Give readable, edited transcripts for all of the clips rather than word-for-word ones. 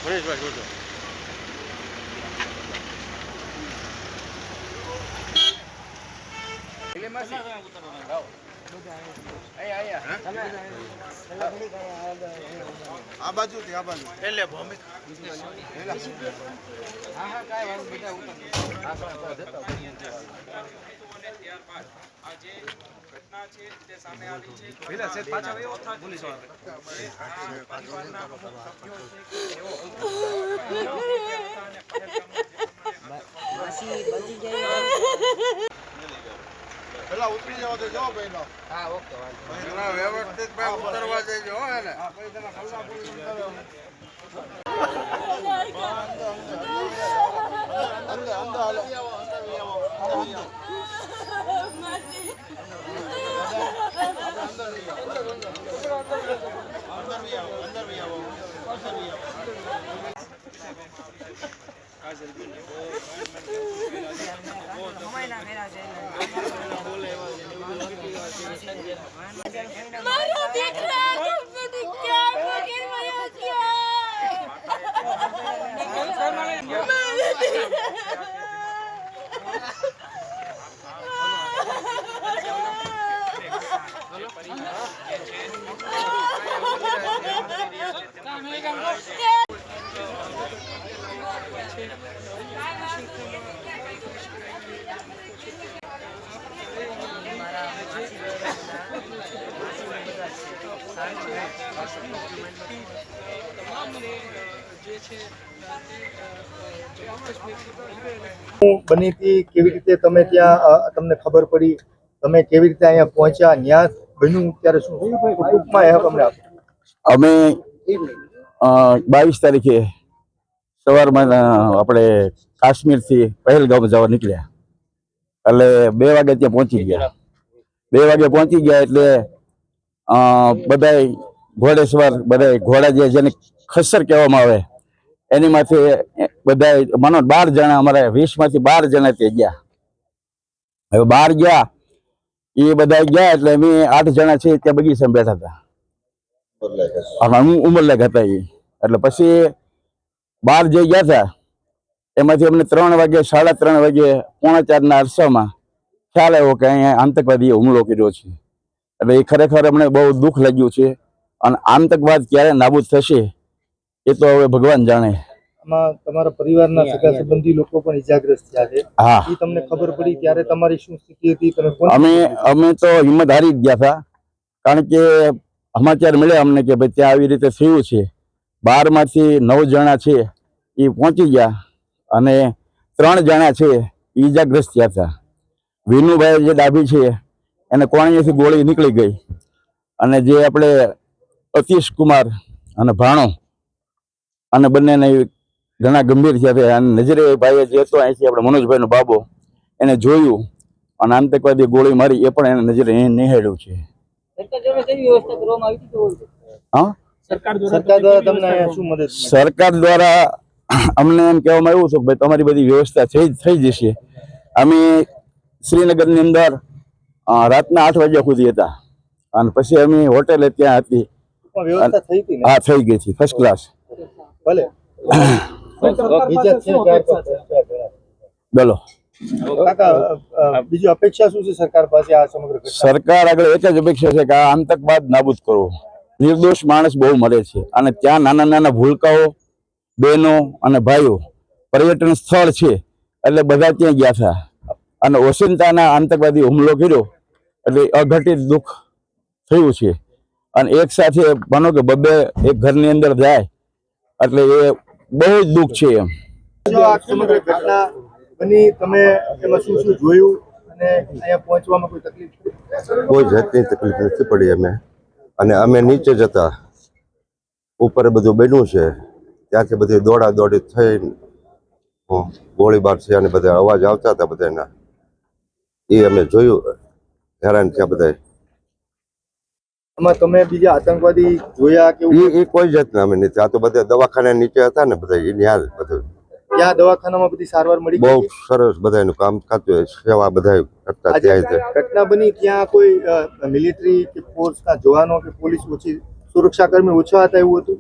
આ બાજુ થી આ બાજુ એટલે ભૂમિ હા હા કાઈ વાત બધા ઉતર આ જે ઘટના છે તે સામે આવી છે પેલા સેટ પાછા આવ્યો પોલીસ વાળા પરિવારના અમુક સભ્યો છે એવો માસી બચી જાય પેલા ઉતરી જાવ તો જો પહેલો હા ઓકે વાંધો વ્યવસ્થિત ભાઈ ઉતરવા દેજો હો એને હા પછી તમે ખલ્લા બોલી ઉતરો અંદર અંદર હાલો બની હતી કેવી રીતે તમે ત્યાં તમને ખબર પડી તમે કેવી રીતે અહીંયા પહોંચ્યા ન્યાસ બન્યું ત્યારે શું ટૂંકમાં અમે 22 તારીખે સવારમાં આપણે કાશ્મીરથી પહેલગામ જવા નીકળ્યા એટલે 2 વાગે ત્યાં પહોંચી ગયા 2 વાગે પહોંચી ગયા એટલે બધાય ઘોડેસવાર બધાય ઘોડા જેને ખસ્સર કહેવામાં આવે એની માથે બધાય માનો 12 જણા અમારે 20 માંથી 12 જણા તે ગયા હવે 12 ગયા એ બધા ગયા એટલે અમે 8 જણા છે ત્યાં બગીચામાં બેઠા હતા ઉમરલાયક હતા એ એટલે પછી 12 જે ગયા હતા એમાંથી અમને 3 વાગે 3:30 વાગે 3:45 ના અરસામાં ખ્યાલ આવ્યો કે અહીંયા આતંકવાદીએ હુમલો કર્યો છે એટલે એ ખરેખર અમને બહુ દુઃખ લાગ્યું છે અને આતંકવાદ ક્યારે નાબૂદ થશે એ તો હવે ભગવાન જાણે તમારા પરિવારના સગા સંબંધી લોકો પણ ઇજાગ્રસ્ત થયા છે હા એ તમને ખબર પડી ત્યારે તમારી શું સ્થિતિ હતી તમે અમે તો હિંમત હારી જ ગયા હતા કારણ કે સમાચાર મળ્યા અમને કે ભાઈ ત્યાં આવી રીતે થયું છે 12 માંથી 9 જણા છે એ પહોંચી ગયા અને 3 જણા છે એ ઇજાગ્રસ્ત થયા હતા વિનુભાઈ જે ડાભી છે એને કોણીએથી ગોળી નીકળી ગઈ અને જે આપણે અતીશ કુમાર અને ભાણો અને બંનેને ઘણા ગંભીર થયા હતા અને નજરે ભાઈએ જે હતો અહીંથી આપણે મનોજભાઈનો બાબો એને જોયું અને આતંકવાદી ગોળી મારી એ પણ એને નજરે નિહાળ્યું છે સરકાર દ્વારા અમને એમ કહેવામાં આવ્યું હતું કે ભાઈ તમારી બધી વ્યવસ્થા થઈ જશે અમે શ્રીનગરની અંદર રાતના 8 વાગ્યા સુધી હતા અને પછી અમે હોટેલે ત્યાં હતી હા થઈ ગઈ હતી ફર્સ્ટ ક્લાસ ભલે બોલો બીજી અપેક્ષા શું છે સરકાર પાસે આ સમગ્ર સરકાર આગળ એક જ અપેક્ષા છે કે આ આતંકવાદ નાબૂદ કરવો નિર્દોષ માણસ બહુ મરે છે અને ત્યાં નાના નાના ભૂલકાઓ બહેનો અને ભાઈઓ પર્યટન સ્થળ છે એટલે બધા ત્યાં ગયા હતા અને ઓશિંતાના આતંકવાદી હુમલો કર્યો એટલે અઘટિત દુઃખ થયું છે અને એક સાથે માનો કે બબે એક ઘરની અંદર જાય એટલે એ બહુ જ દુઃખ છે એમ સમગ્ર ઘટના બની તમે એમાં શું શું જોયું અને અહીંયા પહોંચવામાં કોઈ તકલીફ કોઈ જાતની તકલીફ નથી પડી અને અમે નીચે જતા ઉપર બધું બન્યું છે ત્યાંથી બધી દોડા દોડી થઈ ગોળીબાર છે અને બધા અવાજ આવતા હતા બધાના એ અમે જોયું હેરાન થયા બધા આમાં તમે બીજા આતંકવાદી જોયા કે એ કોઈ જાતના અમે નથી આ તો બધા દવાખાના નીચે હતા ને બધા એની હાલ બધું ત્યાં દવાખાનામાં બધી સારવાર મળી બહુ સરસ બધાનું કામ થતું સેવા બધા કરતા ત્યાં ઘટના બની ત્યાં કોઈ મિલિટરી કે ફોર્સના જવાનો કે પોલીસ ઓછી સુરક્ષા કર્મી ઓછા હતા એવું હતું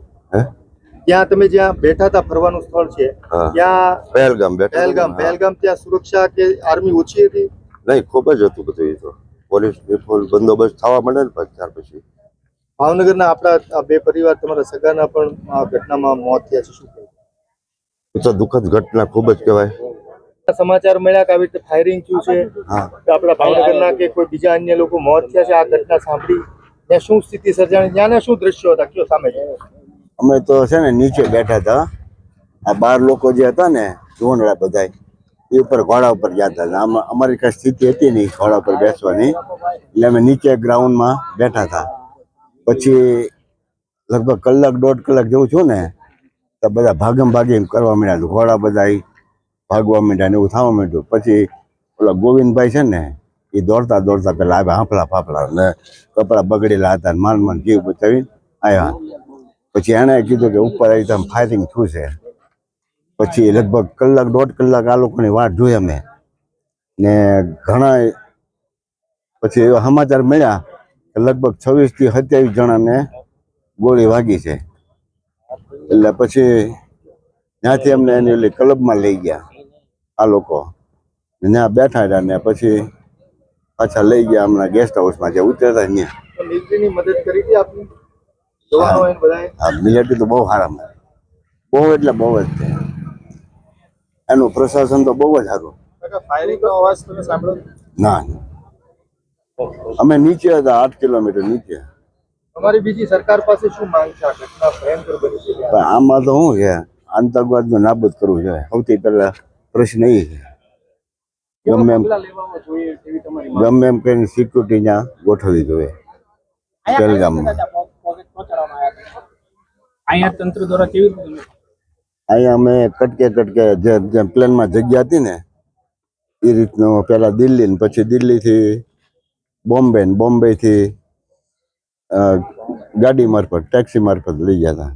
ત્યાં તમે જ્યાં બેઠા હતા ફરવાનું સ્થળ છે હા. ત્યાં પહેલગામ બેઠા પહેલગામ ત્યાં સુરક્ષા કે આર્મી ઓછી હતી? નહીં, ખૂબ જ હતું બધું. એ તો પોલીસ ફૂલ બંદોબસ્ત થવા માંડે ને પછી ત્યાર પછી. ભાવનગરના આપણા આ બે પરિવાર તમારા સગાના પણ આ ઘટનામાં મોત થયા છે, શું કહેવું? એ તો દુઃખદ ઘટના ખૂબ જ કહેવાય. સમાચાર મળ્યા કે આવી રીતે ફાયરિંગ થયું છે હા. તો આપણા ભાવનગરના કે કોઈ બીજા અન્ય લોકો મોત થયા છે આ ઘટના સાંભળી ત્યાં શું સ્થિતિ સર્જાણી, ત્યાંના શું દ્રશ્યો હતા, કયો સામે છે? અમે તો છે ને નીચે બેઠા હતા. આ 12 લોકો જે હતા ને જોનડા બધાય એ ઉપર ઘોડા ઉપર ગયા હતા. અમારી કઈ સ્થિતિ હતી નહીં ઘોડા ઉપર બેસવાની, એટલે અમે નીચે ગ્રાઉન્ડમાં બેઠા હતા. પછી લગભગ કલાક 1.5 કલાક જેવું છું ને તો બધા ભાગમ ભાગી કરવા માંડ્યા. ઘોડા બધા ભાગવા માંડ્યા ને એવું થવા માંડ્યું. પછી ઓલા ગોવિંદભાઈ છે ને એ દોડતા દોડતા પેલા આવ્યા, હાંફળા ફાફડા ને કપડા બગડેલા હતા, માંડ જીવ બચાવી આવ્યા. પછી એણે કીધું કે ઉપર આવી તમે ફાયરિંગ થયું છે. પછી લગભગ કલાક 1.5 કલાક આ લોકોની વાટ જોઈ અમે ને ઘણા. પછી એવા સમાચાર મળ્યા કે લગભગ 26 થી 27 જણાને ગોળી વાગી છે. એટલે પછી ત્યાંથી અમને એની ઓલી ક્લબમાં લઈ ગયા આ લોકો, ત્યાં બેઠા રહ્યા ને પછી પાછા લઈ ગયા હમણાં ગેસ્ટ હાઉસમાં જે ઉતરતા ત્યાં. તો મિલિટરીની મદદ કરી હતી આપની જવાનો એને બધાએ? આ મિલિટરી તો બહુ સારા મળે, બહુ એટલે બહુ જ છે. એનું પ્રશાસન તો બહુ જ સારું. ફાયરિંગનો અવાજ તમે સાંભળ્યો? ના, અમે નીચે હતા 8 કિલોમીટર નીચે. તમારી બીજી સરકાર પાસે શું માંગ છે? આ ઘટના ભયંકર બની છે. પણ આમાં તો શું છે, આતંકવાદનું નાબૂદ કરવું જોઈએ. સૌથી પહેલા પ્રશ્ન એ છે. ગમે એમ કરીને સિક્યુરિટી ત્યાં ગોઠવવી જોઈએ પહેલગામમાં. અહીંયા તંત્ર દ્વારા કેવી રીતે અહીંયા અમે કટકે જે પ્લેનમાં જગ્યા હતી ને એ રીતનું પહેલા દિલ્હી ને પછી દિલ્હીથી બોમ્બે ને બોમ્બેથી ગાડી મારફત ટેક્સી મારફત લઈ ગયા હતા.